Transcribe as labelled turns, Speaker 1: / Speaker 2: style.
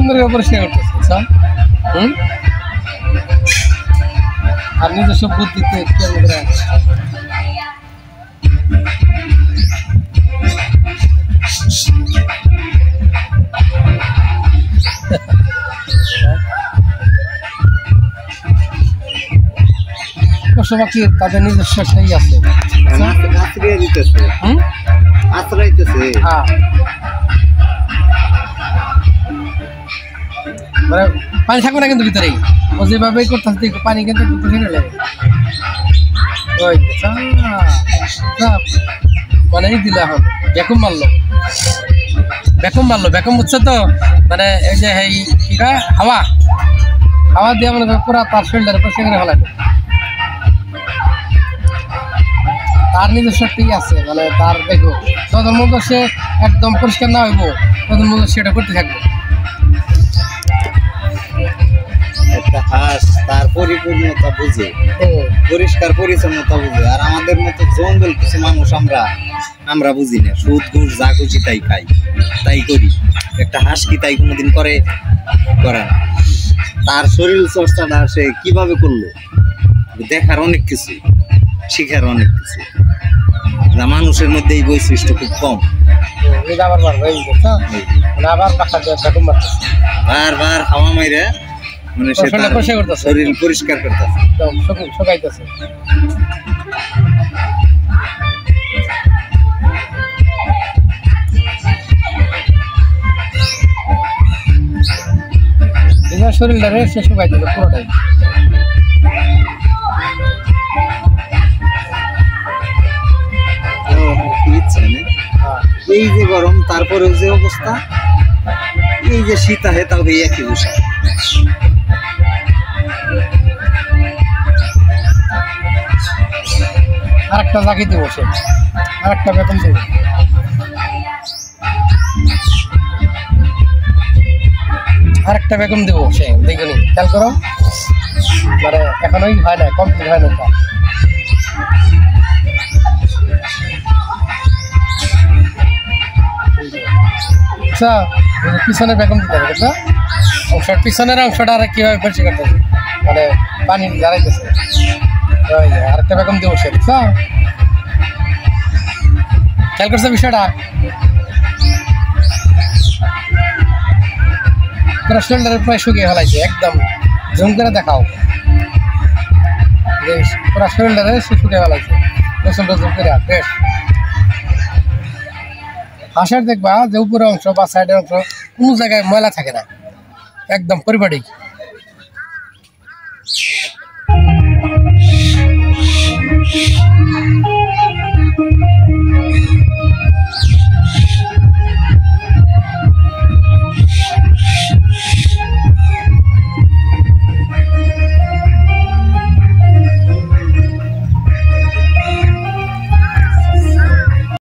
Speaker 1: সুন্দর করে পরিষ্কার করতেছে আর নিজস্ব বুদ্ধিতে পশু পাখি তাদের নিজস্ব সেই আছে মানে পানি থাকবে না কিন্তু ভিতরেই ও যেভাবে করতেছে পানি কিন্তু মানে দিল এখন ভ্যাকুম মারলো বুঝছো তো মানে এই যে এই কি কয় হাওয়া দিয়ে মনে করে পুরা তার শরীরের উপর সেখানে ফেলাইলো তার নিজস্ব ঠিক আছে মানে তার দেখো তখন মতো সে একদম পরিষ্কার না হইব তখন মতো সেটা করতে থাকবে
Speaker 2: একটা হাঁস তার পরিপূর্ণতা বুঝে পরিষ্কার পরিচ্ছন্নতা বুঝে আর আমাদের মতো জঙ্গল কিছু মানুষ আমরা বুঝি না সুদ ঘুষ যা খুশি তাই খাই তাই করি একটা হাঁস কি তাই কোনোদিন করে না তার শরীর চর্চাটা সে কিভাবে করলো দেখার অনেক কিছু শিখার অনেক কিছু যা মানুষের মধ্যে এই বৈশিষ্ট্য খুব কম বারবার হাওয়া মাইরে মানে সে শরীর পরিষ্কার করতেছে
Speaker 1: শরীরটা সে শুকাইতেছে পুরোটাই
Speaker 2: এই যে গরম তারপরেও যে অবস্থা এই যে শীত আহে তাও এই একই বসা
Speaker 1: আরেকটা জাগিতে বসে আরেকটা বেতন দেবে আরেকটা বেগম দেবো সে দেখুন খেয়াল করো মানে এখনোই হয় না কমপ্লিট হয় না আচ্ছা পিছনে বেগম দিতে হবে অংশটা পিছনের অংশটা আর কীভাবে পরিষ্কার করতেছে মানে পানি দাঁড়াইতেছে আরেকটা বেগম দেবো সে বুঝছো খেয়াল করছে বিষয়টা পুরো শরীরটা প্রায় শুকিয়ে ফেলাইছে একদম জুম করে দেখাও পুরো শরীরটা শুকিয়ে ফেলাইছে প্রচন্ড জুম করে বেশ হাঁসের দেখবা যে উপরের অংশ বা সাইডের অংশ কোনো জায়গায় ময়লা থাকে না একদম পরিপাটি